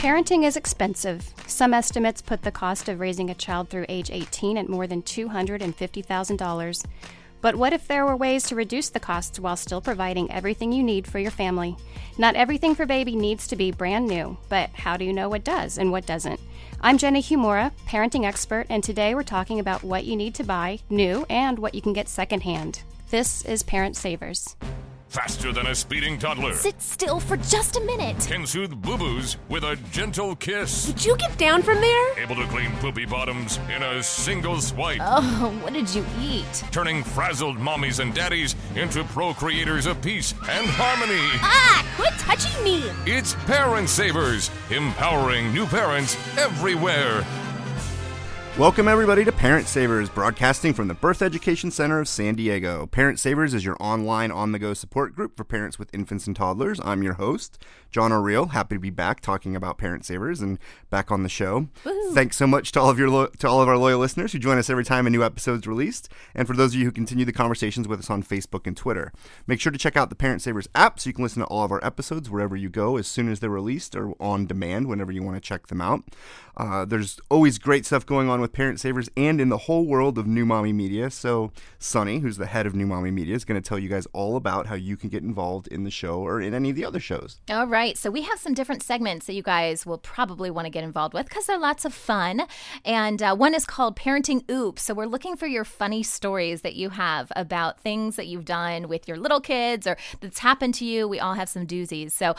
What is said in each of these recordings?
Parenting is expensive. Some estimates put the cost of raising a child through age 18 at more than $250,000. But what if there were ways to reduce the costs while still providing everything you need for your family? Not everything for baby needs to be brand new, but how do you know what does and what doesn't? I'm Jenny Humora, parenting expert, and today we're talking about what you need to buy new and what you can get secondhand. This is Parent Savers. Faster than a speeding toddler. Sit still for just a minute. Can soothe boo-boos with a gentle kiss. Did you get down from there? Able to clean poopy bottoms in a single swipe. Oh, what did you eat? Turning frazzled mommies and daddies into procreators of peace and harmony. Ah, quit touching me. It's Parent Savers, empowering new parents everywhere. Welcome, everybody, to Parent Savers, broadcasting from the Birth Education Center of San Diego. Parent Savers is your online, on-the-go support group for parents with infants and toddlers. I'm your host, John O'Reilly. Happy to be back talking about Parent Savers and back on the show. Woo. Thanks so much to all of our loyal listeners who join us every time a new episode is released, and for those of you who continue the conversations with us on Facebook and Twitter. Make sure to check out the Parent Savers app so you can listen to all of our episodes wherever you go as soon as they're released or on demand whenever you want to check them out. There's always great stuff going on with Parent Savers and in the whole world of New Mommy Media. So Sunny, who's the head of New Mommy Media, is going to tell you guys all about how you can get involved in the show or in any of the other shows. All right. So we have some different segments that you guys will probably want to get involved with because they're lots of fun. And one is called Parenting Oops. So we're looking for your funny stories that you have about things that you've done with your little kids or that's happened to you. We all have some doozies. So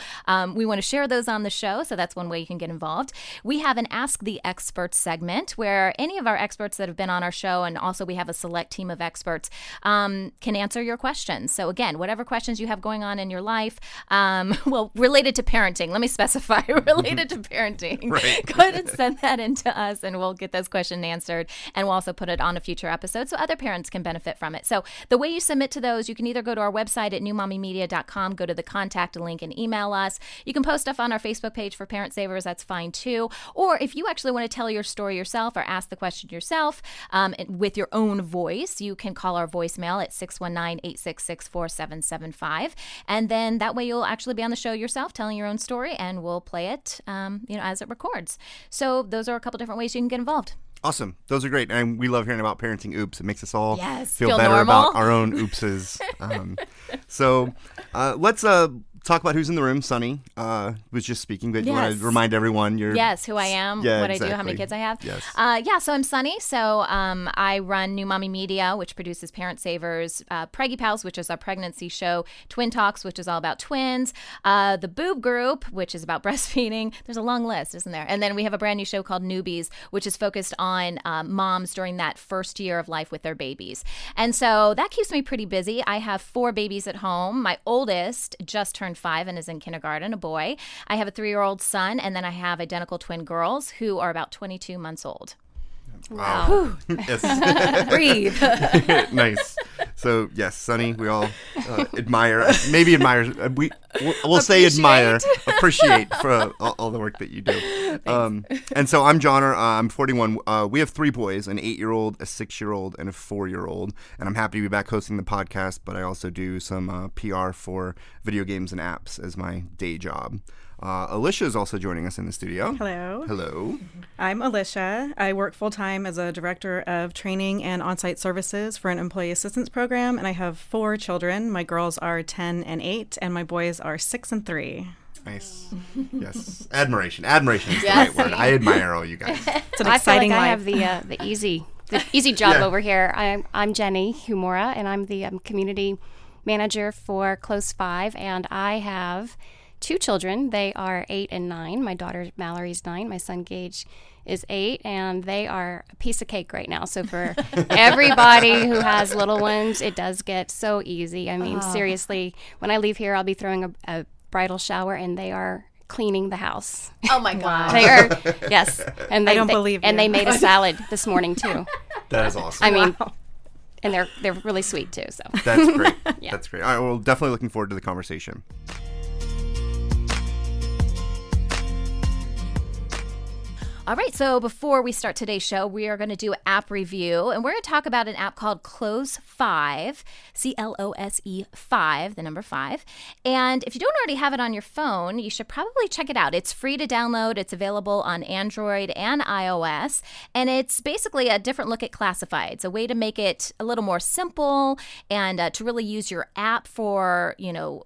we want to share those on the show. So that's one way you can get involved. We have an Ask the Experts segment where any of our experts that have been on our show, and also we have a select team of experts, can answer your questions. So again, whatever questions you have going on in your life, related to parenting, let me specify, related to parenting, right. Go ahead and send that in to us and we'll get those questions answered, and we'll also put it on a future episode so other parents can benefit from it. So the way you submit to those, you can either go to our website at newmommymedia.com, go to the contact link and email us. You can post stuff on our Facebook page for Parent Savers, that's fine too. Or if you actually want to tell your story yourself or ask the question yourself with your own voice, you can call our voicemail at 619-866-4775. And then that way you'll actually be on the show yourself telling your own story, and we'll play it as it records. So those are a couple different ways you can get involved. Awesome. Those are great. And we love hearing about parenting oops. It makes us all feel better normal about our own oopses. So let's talk about who's in the room. Sunny was just speaking, but you want to remind everyone who I am, what I do, how many kids I have. Yes. So I'm Sunny. So I run New Mommy Media, which produces Parent Savers, Preggy Pals, which is our pregnancy show, Twin Talks, which is all about twins, the Boob Group, which is about breastfeeding. There's a long list, isn't there? And then we have a brand new show called Newbies, which is focused on moms during that first year of life with their babies. And so that keeps me pretty busy. I have 4 babies at home. My oldest just turned 5 and is in kindergarten, a boy. I have a 3-year-old son, and then I have identical twin girls who are about 22 months old. Wow. Yes. Breathe. Nice. So, yes, Sunny, we all admire, appreciate for all the work that you do. And so I'm John, I'm 41. We have 3 boys, an 8-year-old, a 6-year-old, and a 4-year-old. And I'm happy to be back hosting the podcast, but I also do some PR for video games and apps as my day job. Alicia is also joining us in the studio. Hello. Hello. I'm Alicia. I work full-time as a director of training and on-site services for an employee assistance program, and I have 4 children. My girls are 10 and 8, and my boys are 6 and 3. Nice. Yes. Admiration is the right word. I admire all you guys. It's an exciting life. I have the easy job over here. I'm Jenny Humora, and I'm the community manager for Close 5, and I have 2 children. They are 8 and 9. My daughter Mallory's 9. My son Gage is 8, and they are a piece of cake right now. So for everybody who has little ones, it does get so easy. I mean, seriously, when I leave here, I'll be throwing a bridal shower, and they are cleaning the house. Oh my God. They are, yes. And I don't believe you. And they made a salad this morning too. That is awesome. I mean, and they're really sweet too. So that's great. Yeah. That's great. All right, well, definitely looking forward to the conversation. All right, so before we start today's show, we are going to do an app review, and we're going to talk about an app called Close 5, C-L-O-S-E 5, the number 5. And if you don't already have it on your phone, you should probably check it out. It's free to download. It's available on Android and iOS, and it's basically a different look at classifieds, a way to make it a little more simple and to really use your app for,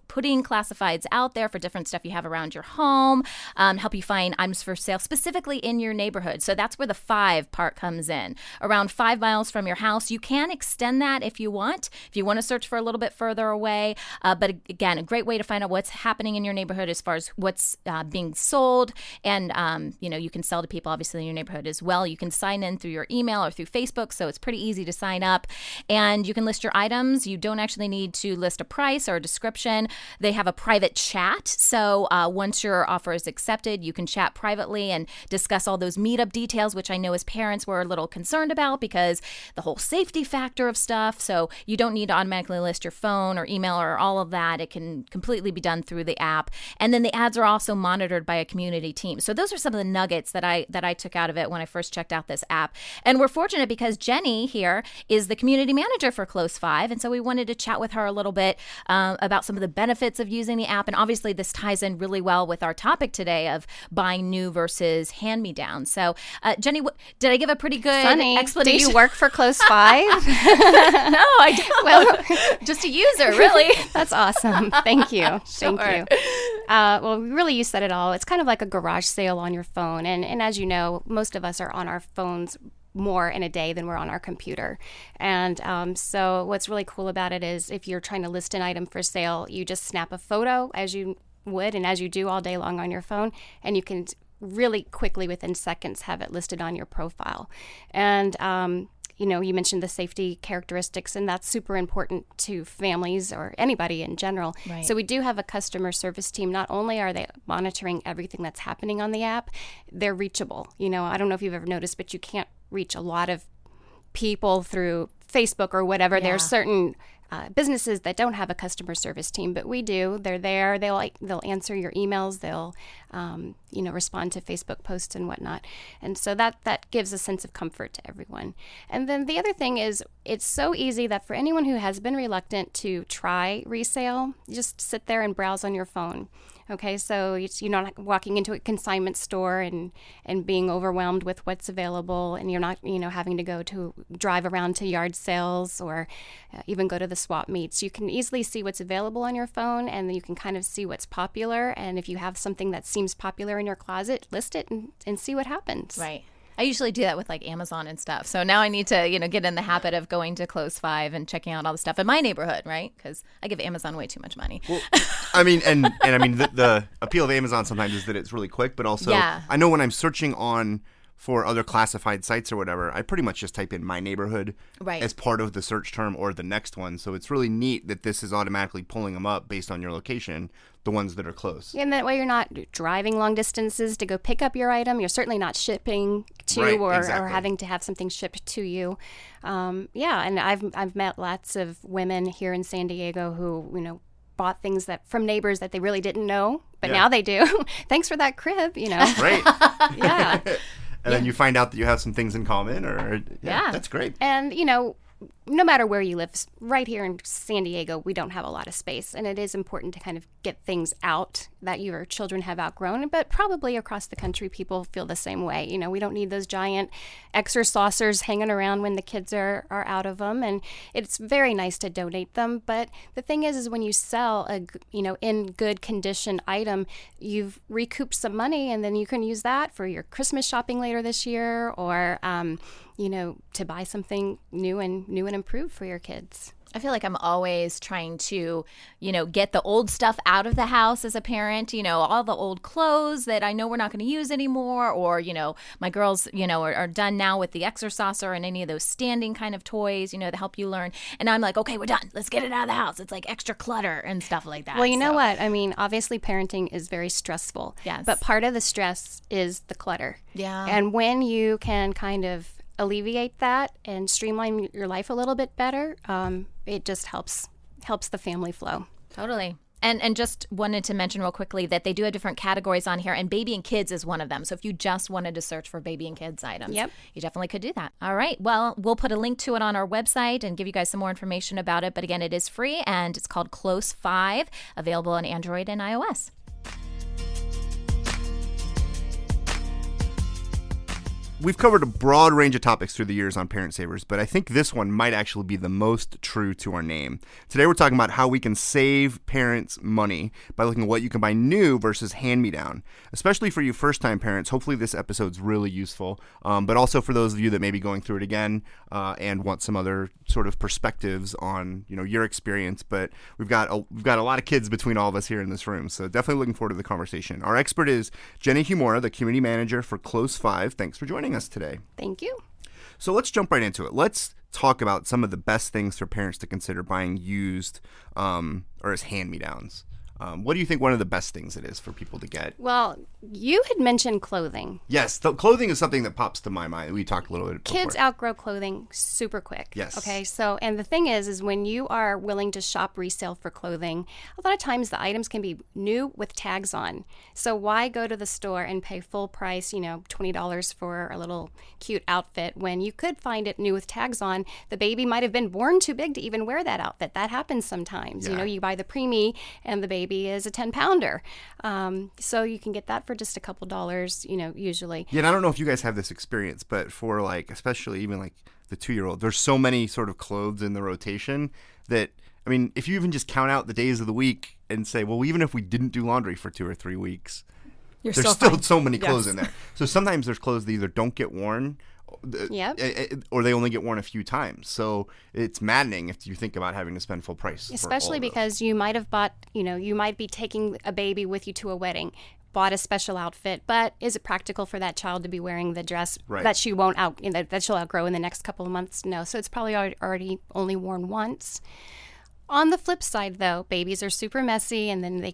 putting classifieds out there for different stuff you have around your home, help you find items for sale specifically in your neighborhood. So that's where the 5 part comes in. Around 5 miles from your house. You can extend that if you want to search for a little bit further away. But again, a great way to find out what's happening in your neighborhood as far as what's being sold. And, you can sell to people obviously in your neighborhood as well. You can sign in through your email or through Facebook. So it's pretty easy to sign up. And you can list your items. You don't actually need to list a price or a description. They have a private chat. So once your offer is accepted, you can chat privately and discuss all those meetup details, which I know as parents we're a little concerned about because the whole safety factor of stuff. So you don't need to automatically list your phone or email or all of that. It can completely be done through the app. And then the ads are also monitored by a community team. So those are some of the nuggets that I took out of it when I first checked out this app. And we're fortunate because Jenny here is the community manager for Close 5. And so we wanted to chat with her a little bit about some of the benefits of using the app. And obviously this ties in really well with our topic today of buying new versus hand-me-down. So, Jenny, did I give a pretty good explanation? Do you work for Close 5? No, I don't. Well, just a user, really. That's awesome. Thank you. Sure. Thank you. Well, really, you said it all. It's kind of like a garage sale on your phone. And as you know, most of us are on our phones more in a day than we're on our computer. And so what's really cool about it is if you're trying to list an item for sale, you just snap a photo as you would and as you do all day long on your phone, and you can really quickly within seconds have it listed on your profile. And you mentioned the safety characteristics, and that's super important to families or anybody in general. Right. So we do have a customer service team. Not only are they monitoring everything that's happening on the app, they're reachable. I don't know if you've ever noticed, but you can't reach a lot of people through Facebook or whatever. Yeah. There are certain businesses that don't have a customer service team, but we do. They're there. They'll answer your emails. They'll respond to Facebook posts and whatnot. And so that gives a sense of comfort to everyone. And then the other thing is it's so easy that for anyone who has been reluctant to try resale, just sit there and browse on your phone. Okay, so you're not walking into a consignment store and being overwhelmed with what's available, and you're not having to drive around to yard sales or even go to the swap meets. You can easily see what's available on your phone, and then you can kind of see what's popular. And if you have something that seems popular in your closet, list it and see what happens. Right. I usually do that with like Amazon and stuff. So now I need to, get in the habit of going to Close 5 and checking out all the stuff in my neighborhood, right? Because I give Amazon way too much money. Well, the appeal of Amazon sometimes is that it's really quick, but also I know when I'm searching for other classified sites or whatever, I pretty much just type in my neighborhood as part of the search term or the next one. So it's really neat that this is automatically pulling them up based on your location, the ones that are close. And that way you're not driving long distances to go pick up your item. You're certainly not shipping to or having to have something shipped to you. And I've met lots of women here in San Diego who, bought things from neighbors that they really didn't know, but now they do. Thanks for that crib, Right. Yeah. And then you find out that you have some things in common that's great. And, no matter where you live, right here in San Diego, we don't have a lot of space. And it is important to kind of get things out that your children have outgrown. But probably across the country, people feel the same way. We don't need those giant Xer saucers hanging around when the kids are out of them. And it's very nice to donate them. But the thing is when you sell a, in good condition item, you've recouped some money, and then you can use that for your Christmas shopping later this year or, to buy something new and improved for your kids. I feel like I'm always trying to, get the old stuff out of the house as a parent, all the old clothes that I know we're not going to use anymore. Or, my girls, are done now with the Xer saucer and any of those standing kind of toys, that help you learn. And I'm like, okay, we're done. Let's get it out of the house. It's like extra clutter and stuff like that. Well, you know what? I mean, obviously parenting is very stressful. Yes. But part of the stress is the clutter. Yeah. And when you can kind of alleviate that and streamline your life a little bit better, it just helps the family flow. Totally. And just wanted to mention real quickly that they do have different categories on here, and baby and kids is one of them. So if you just wanted to search for baby and kids items, you definitely could do that. All right. Well, we'll put a link to it on our website and give you guys some more information about it. But again, it is free, and it's called Close 5, available on Android and iOS. We've covered a broad range of topics through the years on Parent Savers, but I think this one might actually be the most true to our name. Today we're talking about how we can save parents money by looking at what you can buy new versus hand-me-down. Especially for you first-time parents, hopefully this episode's really useful, but also for those of you that may be going through it again and want some other sort of perspectives on your experience. But we've got a lot of kids between all of us here in this room, so definitely looking forward to the conversation. Our expert is Jenny Humora, the community manager for Close 5. Thanks for joining us today. Thank you. So let's jump right into it. Let's talk about some of the best things for parents to consider buying used or as hand-me-downs. What do you think one of the best things it is for people to get? Well, you had mentioned clothing. Yes, clothing is something that pops to my mind. We talked a little bit before. Kids outgrow clothing super quick. Yes. Okay, so, and the thing is when you are willing to shop resale for clothing, a lot of times the items can be new with tags on. So why go to the store and pay full price, $20 for a little cute outfit when you could find it new with tags on? The baby might have been born too big to even wear that outfit. That happens sometimes. Yeah. You buy the preemie and the baby is a 10-pounder. So you can get that for just a couple dollars, usually. Yeah, and I don't know if you guys have this experience, but for especially even the 2-year-old, there's so many sort of clothes in the rotation that, if you even just count out the days of the week and say, well, even if we didn't do laundry for 2 or 3 weeks, there's still so many clothes in there. So sometimes there's clothes that either don't get worn or they only get worn a few times. So it's maddening if you think about having to spend full price. Especially because you might have bought, you might be taking a baby with you to a wedding, bought a special outfit, but is it practical for that child to be wearing the dress that she won't that she'll outgrow in the next couple of months? No. So it's probably already only worn once. On the flip side, though, babies are super messy, and then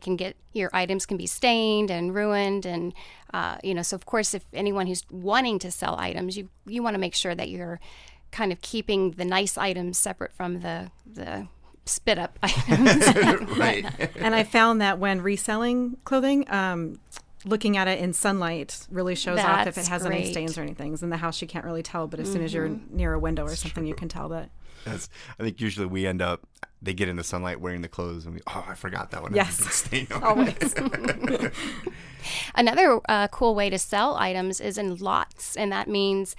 your items can be stained and ruined, and so of course, if anyone who's wanting to sell items, you want to make sure that you're kind of keeping the nice items separate from the spit up items. Right. And I found that when reselling clothing, looking at it in sunlight really shows off if it has any stains or anything. In the house, you can't really tell, but as soon as you're near a window or something, you can tell that. I think usually they get in the sunlight wearing the clothes and I forgot that one. Yes, always. Another cool way to sell items is in lots, and that means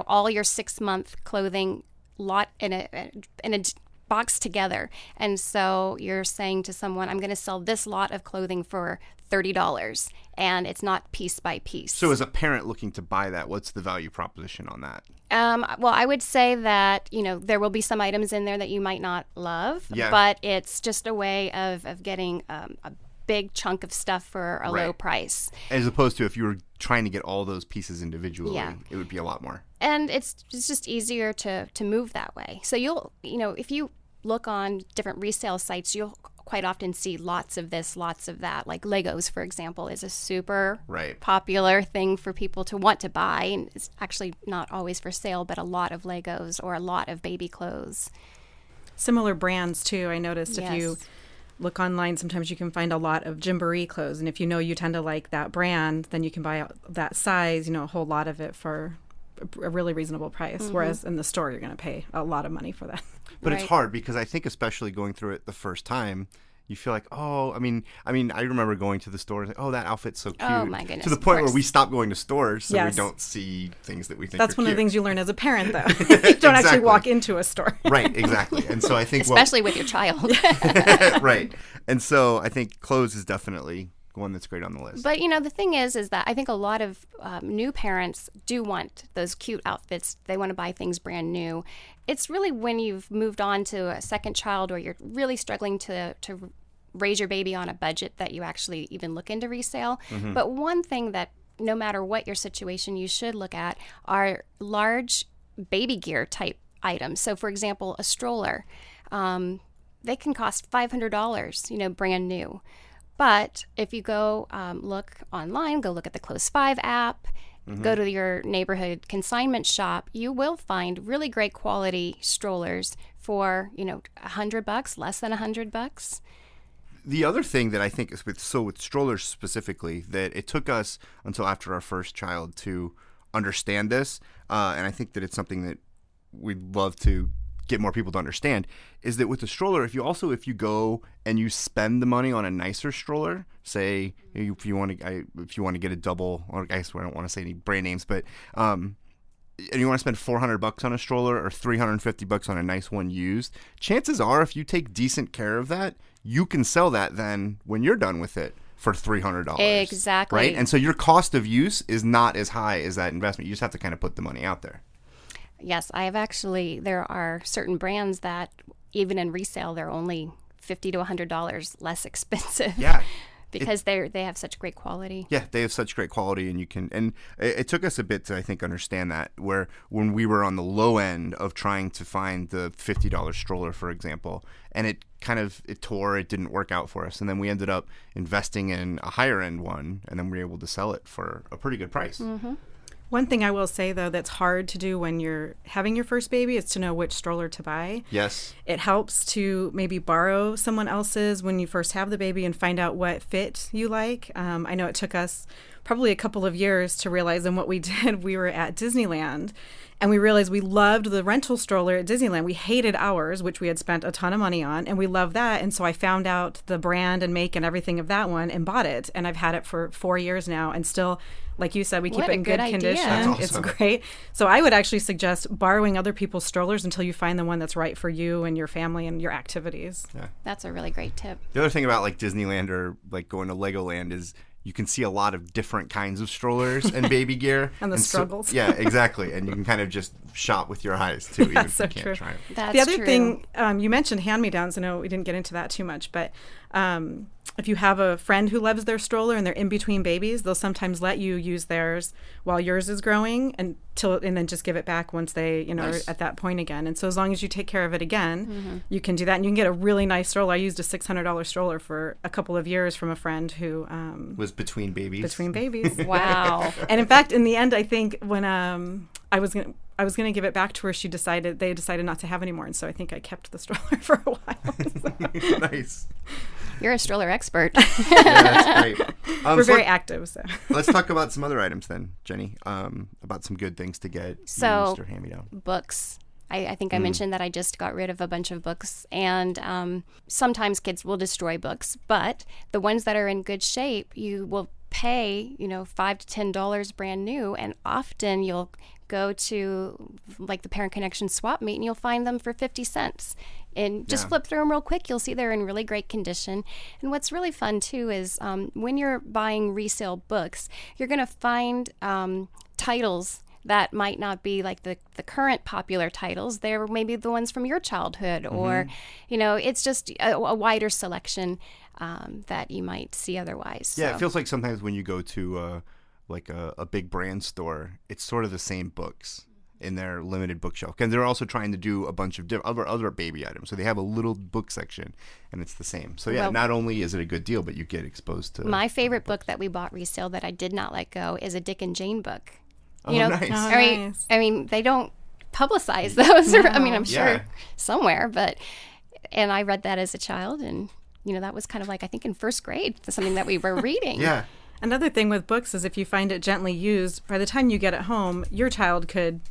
all your 6-month clothing lot in a box together. And so you're saying to someone, I'm going to sell this lot of clothing for $30, and it's not piece by piece. So as a parent looking to buy that, what's the value proposition on that? Well, I would say that, there will be some items in there that you might not love, but it's just a way of getting a big chunk of stuff for a low price. As opposed to if you were trying to get all those pieces individually, it would be a lot more. And it's just easier to move that way. So if you look on different resale sites, you'll quite often see lots of this, lots of that. Like Legos, for example, is a super popular thing for people to want to buy. And it's actually not always for sale, but a lot of Legos or a lot of baby clothes. Similar brands, too. I noticed if you look online, sometimes you can find a lot of Gymboree clothes. And if you tend to like that brand, then you can buy that size, a whole lot of it for a really reasonable price. Whereas in the store, you're going to pay a lot of money for that. But it's hard because I think especially going through it the first time, you feel like, I remember going to the store and like, that outfit's so cute. Oh my goodness. To the point where we stop going to stores so we don't see things that we think That's are one cute. of the things you learn as a parent, though. You don't actually walk into a store. Right, exactly. And so I think especially with your child. Right. And so I think clothes is definitely one that's great on the list. But the thing is that I think a lot of new parents do want those cute outfits. They want to buy things brand new. It's really when you've moved on to a second child or you're really struggling to raise your baby on a budget that you actually even look into resale. But one thing that no matter what your situation you should look at are large baby gear type items. So for example, a stroller, they can cost $500, brand new. But if you go look online, go look at the Close 5 app, go to your neighborhood consignment shop, you will find really great quality strollers for, $100, less than $100. The other thing that I think is with strollers specifically, that it took us until after our first child to understand this, and I think that it's something that we'd love to get more people to understand, is that with the stroller, if you go and you spend the money on a nicer stroller, say if you want to get a double, or I guess I don't want to say any brand names, but and you want to spend $400 on a stroller or $350 on a nice one used, chances are if you take decent care of that, you can sell that then when you're done with it for $300. Exactly. Right? And so your cost of use is not as high as that investment. You just have to kind of put the money out there. Yes, there are certain brands that even in resale, they're only $50 to $100 less expensive. Yeah. Because they have such great quality. Yeah, they have such great quality, and it took us a bit to, I think, understand that, where when we were on the low end of trying to find the $50 stroller, for example, and it didn't work out for us, and then we ended up investing in a higher end one, and then we were able to sell it for a pretty good price. Mm-hmm. One thing I will say, though, that's hard to do when you're having your first baby is to know which stroller to buy. Yes. It helps to maybe borrow someone else's when you first have the baby and find out what fit you like. I know it took us probably a couple of years to realize, and what we did, we were at Disneyland, and we realized we loved the rental stroller at Disneyland. We hated ours, which we had spent a ton of money on, and we loved that. And so I found out the brand and make and everything of that one and bought it. And I've had it for 4 years now, and still, like you said, we keep What it a in good good idea. condition. That's awesome. It's great. So I would actually suggest borrowing other people's strollers until you find the one that's right for you and your family and your activities. Yeah. That's a really great tip. The other thing about like Disneyland or like going to Legoland is you can see a lot of different kinds of strollers and baby gear. And the struggles. Yeah, exactly. And you can kind of just shop with your eyes, too, even That's if so you can't true. try them. That's The other true. thing, you mentioned hand-me-downs. I know we didn't get into that too much, but if you have a friend who loves their stroller and they're in between babies, they'll sometimes let you use theirs while yours is growing and then just give it back once they, Nice. are at that point again. And so as long as you take care of it again, you can do that. And you can get a really nice stroller. I used a $600 stroller for a couple of years from a friend who Was between babies. Wow. And in fact, in the end, I think when I was going to give it back to her, they decided not to have anymore. And so I think I kept the stroller for a while. Nice. You're a stroller expert. Yeah, that's great. We're so very active. So let's talk about some other items then, Jenny, about some good things to get So- used or hand-me-down. Books. I think I mentioned that I just got rid of a bunch of books, and sometimes kids will destroy books, but the ones that are in good shape, you will pay, $5 to $10 brand new, and often you'll go to like the Parent Connection swap meet and you'll find them for 50 cents. And just flip through them real quick. You'll see they're in really great condition. And what's really fun too is when you're buying resale books, you're going to find titles that might not be like the current popular titles. They're maybe the ones from your childhood, or, it's just a wider selection that you might see otherwise. Yeah, So. it feels like sometimes when you go to like a big brand store, it's sort of the same books in their limited bookshelf. And they're also trying to do a bunch of other baby items. So they have a little book section, and it's the same. So Well, not only is it a good deal, but you get exposed to My favorite book that we bought resale that I did not let go is a Dick and Jane book. Oh, nice. I mean, they don't publicize those. Or, I'm sure Yeah. somewhere, and I read that as a child, and that was kind of like, I think in first grade, something that we were reading. Yeah. another thing with books is if you find it gently used, by the time you get it home, your child could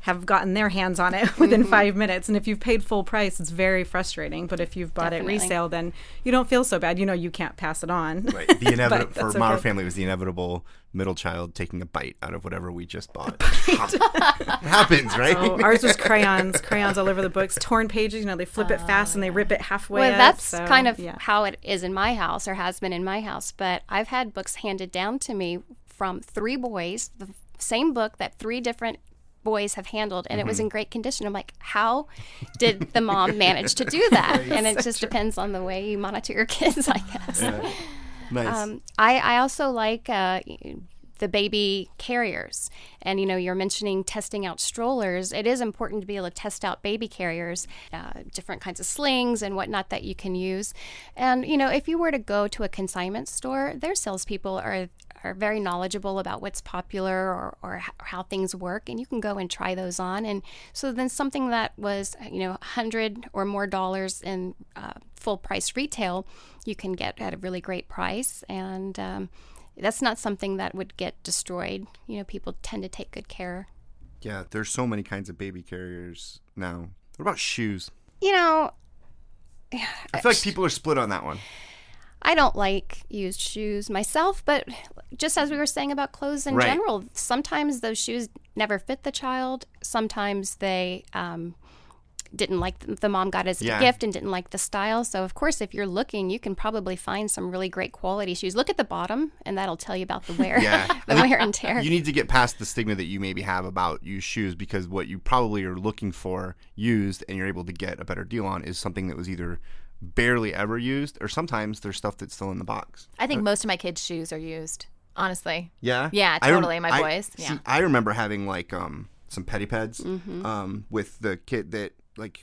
have gotten their hands on it within 5 minutes. And if you've paid full price, it's very frustrating. But if you've bought Definitely. it resale, then you don't feel so bad. You can't pass it on. Right. The inevitable But that's for our okay. family was the inevitable middle child taking a bite out of whatever we just bought. It happens, right? Oh, ours was crayons all over the books, torn pages. They flip it fast and they rip it halfway Well, up. that's So, kind of yeah. how it is in my house, or has been in my house. But I've had books handed down to me from 3 boys, the same book that 3 different boys have handled, and it was in great condition. I'm like, how did the mom manage to do that? And it just depends on the way you monitor your kids, I guess. Yeah. Nice. I also like the baby carriers. And, you're mentioning testing out strollers. It is important to be able to test out baby carriers, different kinds of slings and whatnot that you can use. And, if you were to go to a consignment store, their salespeople are are very knowledgeable about what's popular or how things work, and you can go and try those on. And so then something that was, $100 or more in full price retail, you can get at a really great price. And that's not something that would get destroyed. People tend to take good care. Yeah, there's so many kinds of baby carriers now. What about shoes? I feel like people are split on that one. I don't like used shoes myself, but just as we were saying about clothes in general, sometimes those shoes never fit the child. Sometimes they didn't like the mom got as a gift and didn't like the style. So, of course, if you're looking, you can probably find some really great quality shoes. Look at the bottom, and that'll tell you about the wear, the wear and tear. You need to get past the stigma that you maybe have about used shoes, because what you probably are looking for used and you're able to get a better deal on is something that was either barely ever used, or sometimes there's stuff that's still in the box. I think most of my kids' shoes are used, honestly. Yeah? Yeah, totally. My boys. See, I remember having some pedipeds with the kid that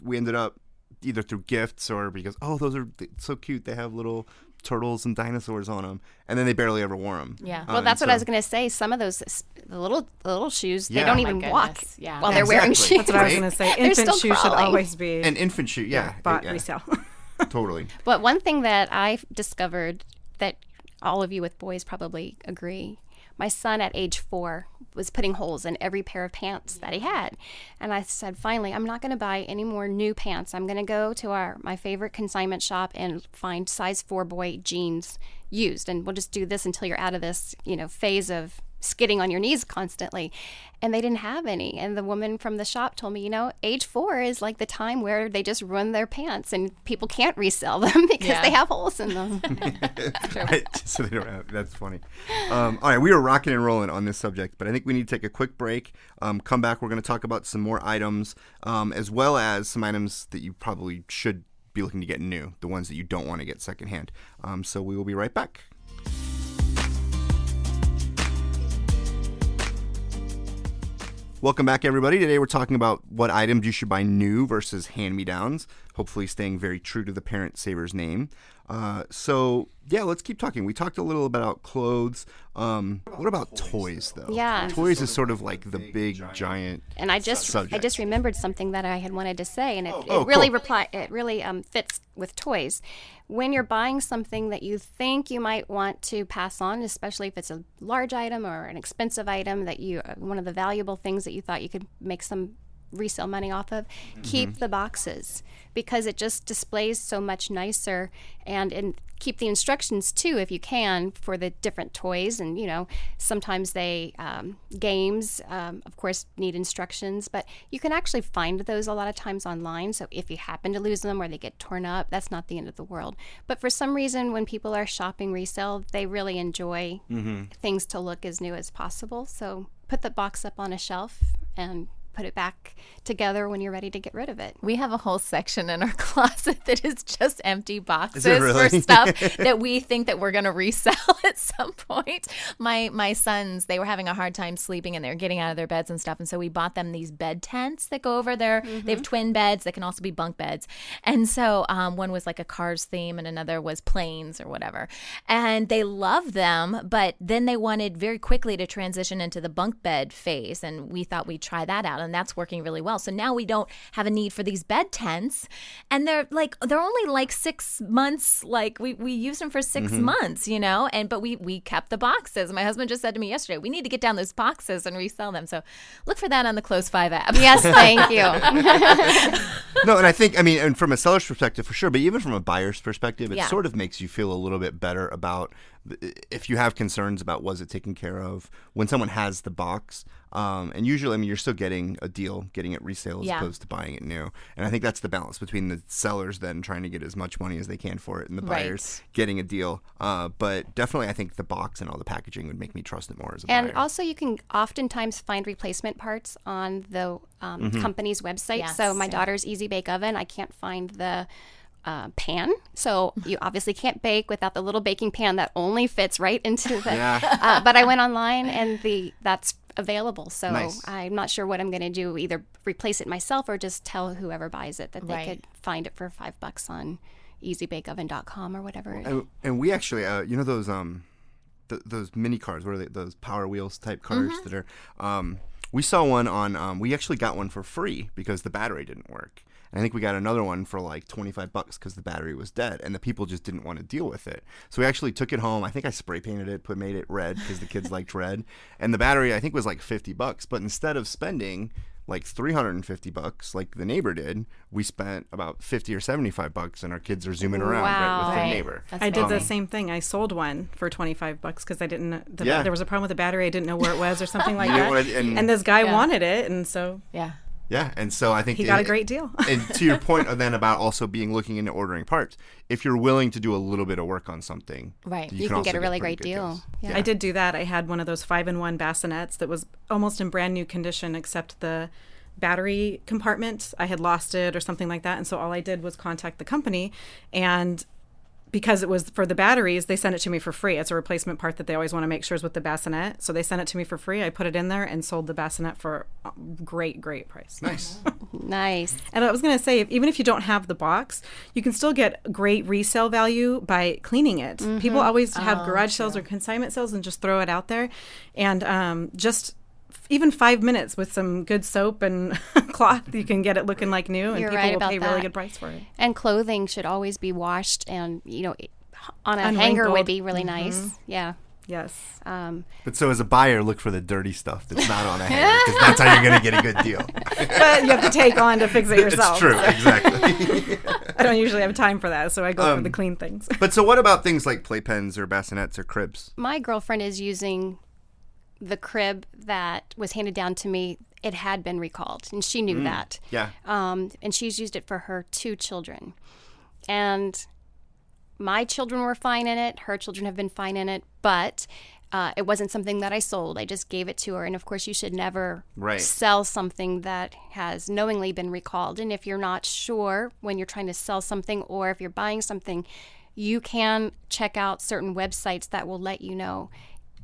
we ended up either through gifts or because, those are so cute. They have little turtles and dinosaurs on them, and then they barely ever wore them. Yeah. Well, that's what I was going to say. Some of those the little shoes, they don't even walk while they're wearing shoes. That's what I was going to say. Infant shoes should always be an infant shoe. bought resale. Totally. But one thing that I discovered that all of you with boys probably agree, my son at age 4 was putting holes in every pair of pants that he had. And I said, finally, I'm not going to buy any more new pants. I'm going to go to my favorite consignment shop and find size 4 boy jeans used. And we'll just do this until you're out of this, phase of skidding on your knees constantly. And they didn't have any. And the woman from the shop told me, age 4 is like the time where they just ruin their pants and people can't resell them because they have holes in them. So they don't have, that's funny. All right, we are rocking and rolling on this subject, but I think we need to take a quick break. Come back, we're going to talk about some more items, as well as some items that you probably should be looking to get new, the ones that you don't want to get secondhand. So we will be right back. Welcome back, everybody. Today we're talking about what items you should buy new versus hand-me-downs, hopefully staying very true to the Parent Savers name. Let's keep talking. We talked a little about clothes. What about toys, though? Yeah. Toys is sort of like the big, giant And I just subject. remembered something that I had wanted to say, and it really fits with toys. When you're buying something that you think you might want to pass on, especially if it's a large item or an expensive item that one of the valuable things that you thought you could make some resale money off of, keep the boxes, because it just displays so much nicer. And keep the instructions too, if you can, for the different toys. And sometimes games of course need instructions, but you can actually find those a lot of times online. So if you happen to lose them or they get torn up, that's not the end of the world. But for some reason, when people are shopping resale, they really enjoy things to look as new as possible. So put the box up on a shelf and put it back together when you're ready to get rid of it. We have a whole section in our closet that is just empty boxes really? for stuff that we think that we're going to resell at some point. My sons, they were having a hard time sleeping and they were getting out of their beds and stuff. And so we bought them these bed tents that go over there. They have twin beds that can also be bunk beds. And so one was like a Cars theme and another was planes or whatever. And they loved them, but then they wanted very quickly to transition into the bunk bed phase. And we thought we'd try that out. And that's working really well. So now we don't have a need for these bed tents. And they're only like 6 months. Like we use them for 6 months, but we kept the boxes. My husband just said to me yesterday, we need to get down those boxes and resell them. So look for that on the Close 5 app. Yes, thank you. No, and I think, and from a seller's perspective, for sure, but even from a buyer's perspective, it sort of makes you feel a little bit better about if you have concerns about was it taken care of when someone has the box. And usually, you're still getting a deal, getting it resale as opposed to buying it new. And I think that's the balance between the sellers then trying to get as much money as they can for it and the buyers getting a deal. But definitely, I think the box and all the packaging would make me trust it more as a buyer. And also, you can oftentimes find replacement parts on the company's website. Yes. So my daughter's Easy Bake Oven, I can't find the pan. So you obviously can't bake without the little baking pan that only fits right into the... but I went online and that's available. So nice. I'm not sure what I'm going to do, either replace it myself or just tell whoever buys it that they could find it for $5 on easybakeoven.com or whatever. And we actually, those those mini cars. What are they? Those Power Wheels type cars that are. We saw one on. We actually got one for free because the battery didn't work. And I think we got another one for like $25 because the battery was dead, and the people just didn't want to deal with it. So we actually took it home. I think I spray painted it, made it red because the kids liked red. And the battery I think was like $50. But instead of spending like $350 like the neighbor did, we spent about $50 or $75, and our kids are zooming around right with their neighbor. I did the same thing. I sold one for $25 because I didn't. There was a problem with the battery. I didn't know where it was or something like that. And this guy wanted it, and so Yeah, and so I think he got a great deal. And to your point then about also looking into ordering parts, if you're willing to do a little bit of work on something, right, you can get a really great deal. Yeah. I did do that. I had one of those 5-in-1 bassinets that was almost in brand new condition, except the battery compartment, I had lost it or something like that. And so all I did was contact the company, and because it was for the batteries, they sent it to me for free. It's a replacement part that they always want to make sure is with the bassinet. So they sent it to me for free. I put it in there and sold the bassinet for a great price. Nice. Nice. And I was going to say, even if you don't have the box, you can still get great resale value by cleaning it. People always have garage sales or consignment sales and just throw it out there. And just even 5 minutes with some good soap and cloth, you can get it looking like new, and You're people right will about pay that. really good price for it. And clothing should always be washed, and on a hanger Unwrinkled. would be really nice. Yeah. Yes. But so as a buyer, look for the dirty stuff that's not on a hanger, because that's how you're going to get a good deal. But you have to take on to fix it yourself. It's true, exactly. I don't usually have time for that, so I go for the clean things. But so what about things like playpens or bassinets or cribs? My girlfriend is using the crib that was handed down to me. It had been recalled, and she knew that. Yeah. And she's used it for her 2 children. And my children were fine in it. Her children have been fine in it. But it wasn't something that I sold. I just gave it to her. And, of course, you should never sell something that has knowingly been recalled. And if you're not sure when you're trying to sell something, or if you're buying something, you can check out certain websites that will let you know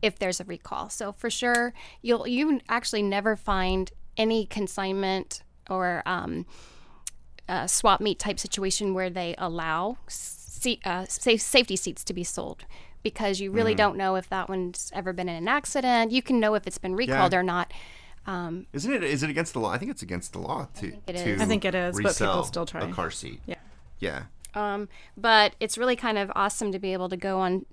if there's a recall. So for sure, you actually never find any consignment or swap meet type situation where they allow safety seats to be sold, because you really don't know if that one's ever been in an accident. You can know if it's been recalled or not. Is it against the law? I think it's against the law to I think it is, but people still try. A car seat. Yeah. But it's really kind of awesome to be able to go on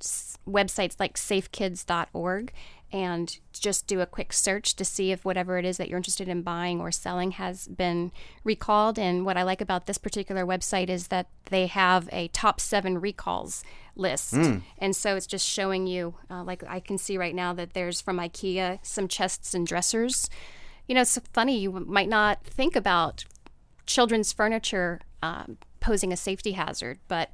websites like safekids.org and just do a quick search to see if whatever it is that you're interested in buying or selling has been recalled. And what I like about this particular website is that they have a top 7 recalls list. And so it's just showing you, like I can see right now that there's from IKEA some chests and dressers. It's funny, you might not think about children's furniture posing a safety hazard, but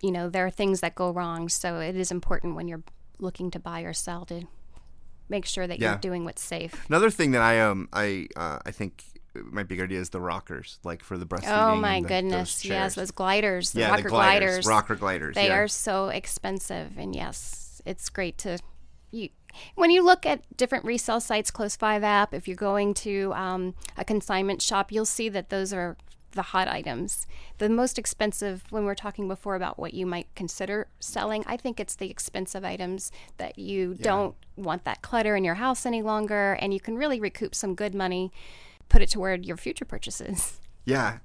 there are things that go wrong. So it is important when you're looking to buy or sell to make sure that you're doing what's safe. Another thing that I think might be a good idea is the rockers, like for the breastfeeding. Oh my goodness, yes, those gliders, the rocker gliders. Rocker gliders. They are so expensive, and yes, it's great to when you look at different resale sites, Close 5 app, if you're going to a consignment shop, you'll see that those are the hot items. The most expensive, when we were talking before about what you might consider selling, I think it's the expensive items that you don't want that clutter in your house any longer, and you can really recoup some good money, put it toward your future purchases. Yeah.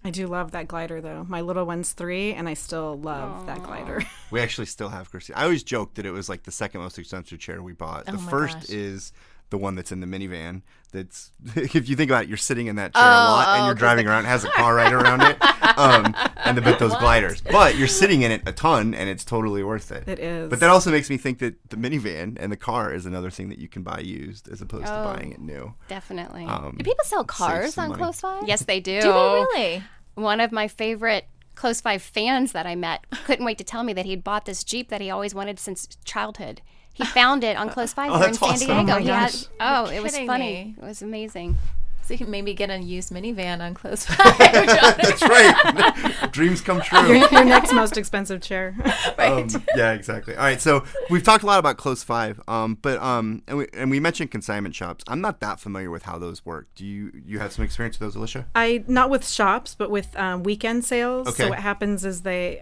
I do love that glider, though. My little one's 3, and I still love that glider. We actually still have Christine. I always joke that it was like the second most expensive chair we bought. The first is the one that's in the minivan. That's, if you think about it, you're sitting in that chair a lot, and you're driving around. It has a car right around it, and those gliders. But you're sitting in it a ton, and it's totally worth it. It is. But that also makes me think that the minivan and the car is another thing that you can buy used as opposed to buying it new. Definitely. Do people sell cars on Close 5? Yes, they do. Do they really? One of my favorite Close 5 fans that I met couldn't wait to tell me that he'd bought this Jeep that he always wanted since childhood. He found it on Close 5 here in San Diego. Oh my gosh. It was funny. It was amazing. So you can maybe get a used minivan on Close 5. That's right. Dreams come true. Your next most expensive chair. Right. Yeah, exactly. All right, so we've talked a lot about Close 5, and we mentioned consignment shops. I'm not that familiar with how those work. Do you have some experience with those, Alicia? Not with shops, but with weekend sales. Okay. So what happens is they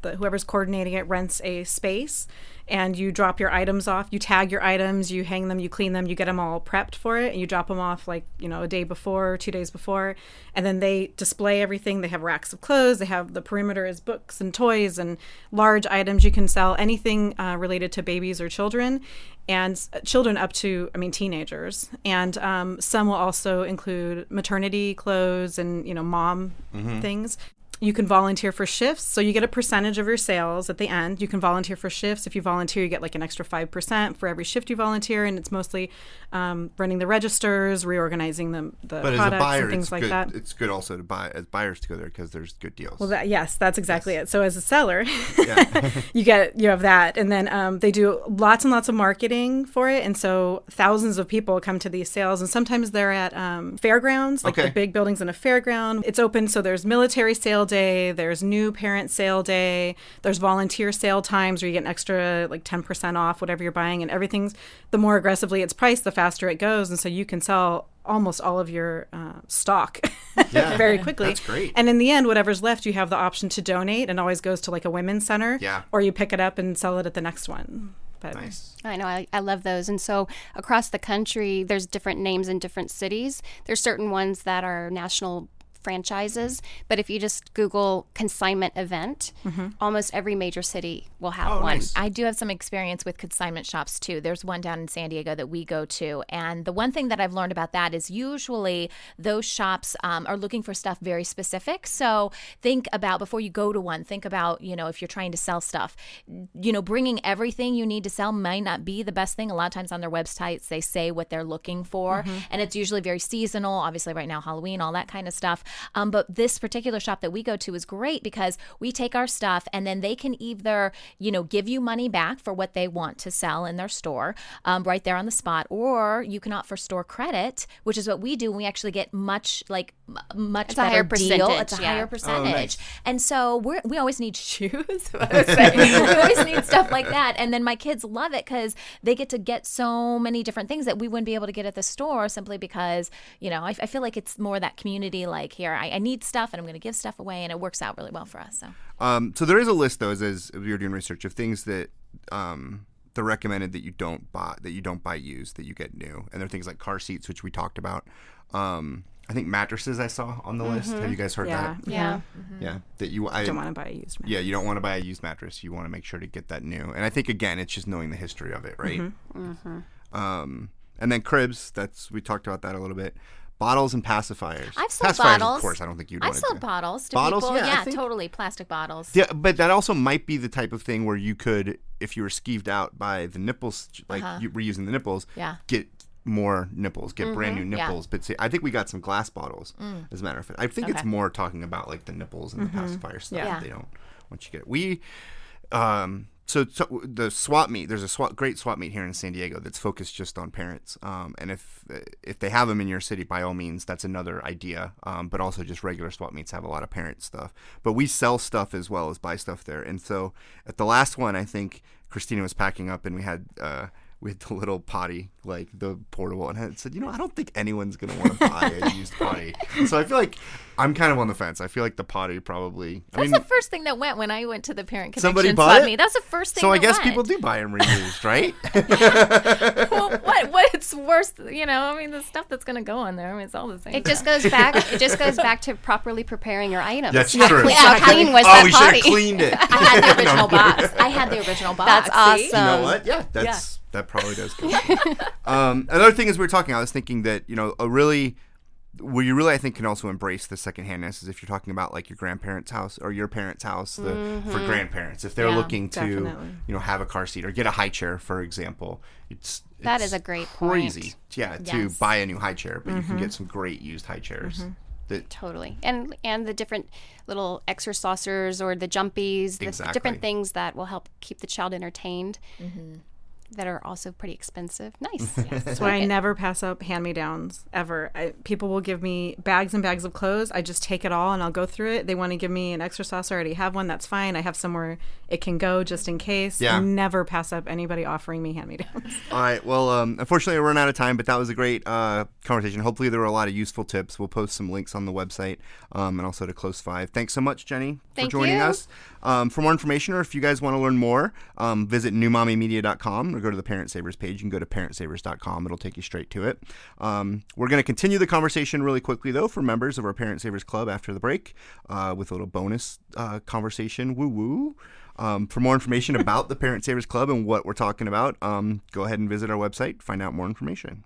whoever's coordinating it rents a space, and you drop your items off. You tag your items, you hang them, you clean them, you get them all prepped for it, and you drop them off like, a day before, 2 days before. And then they display everything. They have racks of clothes. They have the perimeter is books and toys and large items. You can sell anything related to babies or children, and children up to, teenagers. And some will also include maternity clothes and, mom things. You can volunteer for shifts. So you get a percentage of your sales at the end. You can volunteer for shifts. If you volunteer, you get like an extra 5% for every shift you volunteer. And it's mostly running the registers, reorganizing the but products as a buyer, and things like good. that. It's good also to buy as buyers to go there because there's good deals. Well, yes, that's exactly it. So as a seller, Yeah. you have that. And then they do lots and lots of marketing for it. And so thousands of people come to these sales. And sometimes they're at fairgrounds, like the big buildings in a fairground. It's open. So there's military sale day, there's new parent sale day, there's volunteer sale times where you get an extra like 10% off whatever you're buying, and everything's, the more aggressively it's priced, the faster it goes. And so you can sell almost all of your stock very quickly. That's great. And in the end, whatever's left, you have the option to donate, and always goes to like a women's center, or you pick it up and sell it at the next one. But Nice. I know. I love those. And so across the country, there's different names in different cities. There's certain ones that are national franchises, but if you just Google consignment event, almost every major city will have one. Nice. I do have some experience with consignment shops too. There's one down in San Diego that we go to, and the one thing that I've learned about that is usually those shops are looking for stuff very specific. So think about, before you go to one, think about, if you're trying to sell stuff, bringing everything you need to sell might not be the best thing. A lot of times on their websites, they say what they're looking for, and it's usually very seasonal. Obviously right now, Halloween, all that kind of stuff. But this particular shop that we go to is great because we take our stuff and then they can either, give you money back for what they want to sell in their store right there on the spot, or you can opt for store credit, which is what we do. And we actually get much It's better a higher deal. percentage. It's a higher percentage. Oh, nice. And so we always need shoes. We always need stuff like that. And then my kids love it because they get to get so many different things that we wouldn't be able to get at the store simply because, I feel like it's more that community, like here, I need stuff and I'm going to give stuff away, and it works out really well for us. So there is a list, though, as we were doing research, of things that they're recommended that you don't buy used, that you get new. And there are things like car seats, which we talked about. I think mattresses I saw on the list. Have you guys heard that? Yeah. Yeah. That I don't want to buy a used mattress. Yeah, you don't want to buy a used mattress. You want to make sure to get that new. And I think, again, it's just knowing the history of it, right? And then cribs, we talked about that a little bit. Bottles and pacifiers. I've sold pacifiers, bottles. of course, I don't think you'd I've want to sold do. bottles to Bottles? people. Yeah, I Yeah, think- totally. Plastic bottles. Yeah, but that also might be the type of thing where you could, if you were skeeved out by the nipples, like you were using the nipples, get more nipples, get brand new nipples. But see, I think we got some glass bottles, as a matter of fact. I think it's more talking about like the nipples and the pacifier stuff. Yeah. They don't want you to get it. We, so the swap meet, there's a great swap meet here in San Diego that's focused just on parents. And if they have them in your city, by all means, that's another idea. But also just regular swap meets have a lot of parent stuff. But we sell stuff as well as buy stuff there. And so at the last one, I think Christina was packing up and we had the little potty, like the portable, and I said, I don't think anyone's going to want to buy a used potty. So I feel like I'm kind of on the fence. I feel like the potty probably. That's the first thing that went when I went to the Parent Connection Somebody swap bought it? meet. That's the first thing. So I that guess went. people do buy them reused, right? Well, what's worse? The stuff that's going to go on there. It's all the same. It just goes back. It just goes back to properly preparing your items. That's true. How clean was Oh, that we should have potty? cleaned it. I had the original box. I had the original box. That's awesome. See? You know what? Yeah, that probably does go. Another thing is we were talking, I was thinking that, where you really, I think, can also embrace the secondhandness is if you're talking about like your grandparents' house or your parents' house for grandparents. If they're looking to, definitely. have a car seat or get a high chair, for example, That it's is a great crazy. point. Yeah, to Yes. buy a new high chair, but you can get some great used high chairs. Totally. And the different little exercisers or the jumpies, the Exactly. different things that will help keep the child entertained. that are also pretty expensive. Nice. That's why I never pass up hand-me-downs, ever. People will give me bags and bags of clothes. I just take it all and I'll go through it. They want to give me an extra sauce. I already have one. That's fine. I have somewhere it can go just in case. Yeah. I never pass up anybody offering me hand-me-downs. All right. Well, unfortunately, we're running out of time, but that was a great conversation. Hopefully, there were a lot of useful tips. We'll post some links on the website and also to Close 5. Thanks so much, Jenny, for joining us. For more information, or if you guys want to learn more, visit newmommymedia.com or go to the Parent Savers page. You can go to parentsavers.com. It'll take you straight to it. We're going to continue the conversation really quickly, though, for members of our Parent Savers Club after the break with a little bonus conversation. Woo-woo. For more information about the Parent Savers Club and what we're talking about, go ahead and visit our website, find out more information.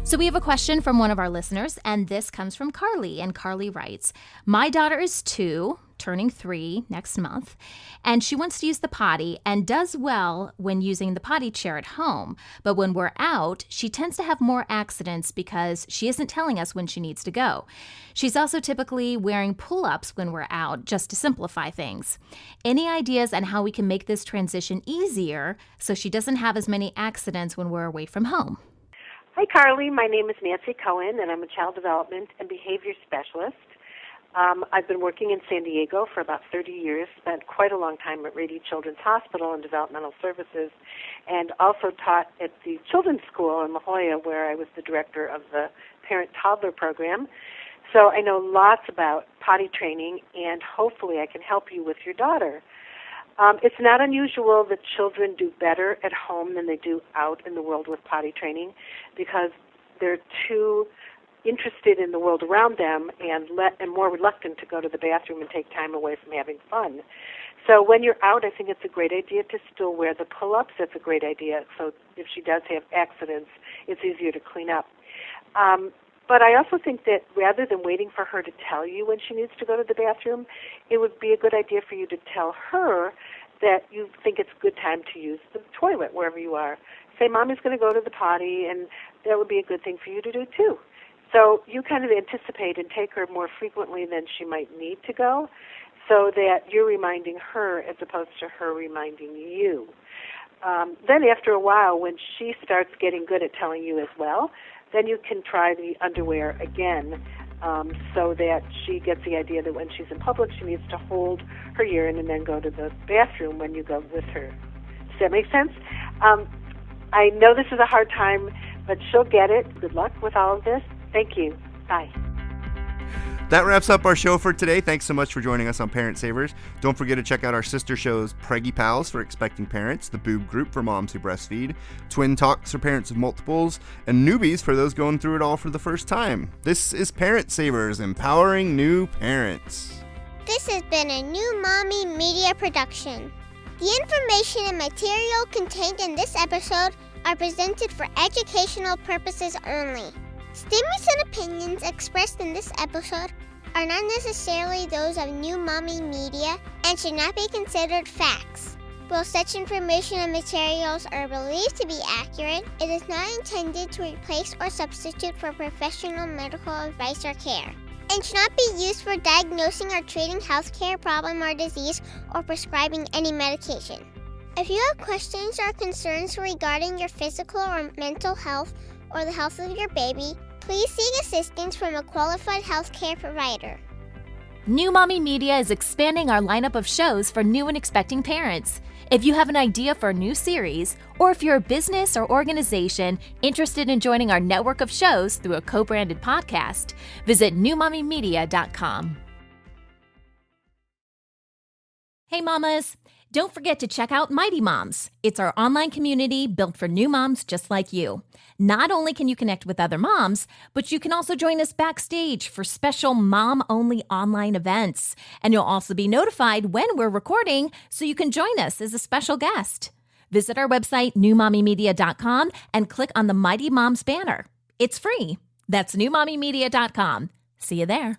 So we have a question from one of our listeners, and this comes from Carly. And Carly writes, my daughter is 2, turning 3 next month, and she wants to use the potty and does well when using the potty chair at home. But when we're out, she tends to have more accidents because she isn't telling us when she needs to go. She's also typically wearing pull-ups when we're out, just to simplify things. Any ideas on how we can make this transition easier so she doesn't have as many accidents when we're away from home? Hi, Carly. My name is Nancy Cohen, and I'm a child development and behavior specialist. I've been working in San Diego for about 30 years, spent quite a long time at Rady Children's Hospital in developmental services, and also taught at the Children's School in La Jolla, where I was the director of the parent-toddler program. So I know lots about potty training, and hopefully I can help you with your daughter. It's not unusual that children do better at home than they do out in the world with potty training because they're too interested in the world around them and more reluctant to go to the bathroom and take time away from having fun. So when you're out, I think it's a great idea to still wear the pull-ups. That's a great idea. So if she does have accidents, it's easier to clean up. But I also think that rather than waiting for her to tell you when she needs to go to the bathroom, it would be a good idea for you to tell her that you think it's a good time to use the toilet wherever you are. Say, Mommy's going to go to the potty, and that would be a good thing for you to do, too. So you kind of anticipate and take her more frequently than she might need to go so that you're reminding her as opposed to her reminding you. Then after a while, when she starts getting good at telling you as well, then you can try the underwear again so that she gets the idea that when she's in public, she needs to hold her urine and then go to the bathroom when you go with her. Does that make sense? I know this is a hard time, but she'll get it. Good luck with all of this. Thank you. Bye. That wraps up our show for today. Thanks so much for joining us on Parent Savers. Don't forget to check out our sister shows, Preggy Pals for expecting parents, the Boob Group for moms who breastfeed, Twin Talks for parents of multiples, and Newbies for those going through it all for the first time. This is Parent Savers, empowering new parents. This has been a New Mommy Media production. The information and material contained in this episode are presented for educational purposes only. Statements and opinions expressed in this episode are not necessarily those of New Mommy Media and should not be considered facts. While such information and materials are believed to be accurate, it is not intended to replace or substitute for professional medical advice or care, and should not be used for diagnosing or treating healthcare problem or disease or prescribing any medication. If you have questions or concerns regarding your physical or mental health or the health of your baby, please seek assistance from a qualified healthcare provider. New Mommy Media is expanding our lineup of shows for new and expecting parents. If you have an idea for a new series, or if you're a business or organization interested in joining our network of shows through a co-branded podcast, visit newmommymedia.com. Hey mamas, don't forget to check out Mighty Moms. It's our online community built for new moms just like you. Not only can you connect with other moms, but you can also join us backstage for special mom-only online events. And you'll also be notified when we're recording so you can join us as a special guest. Visit our website, newmommymedia.com, and click on the Mighty Moms banner. It's free. That's newmommymedia.com. See you there.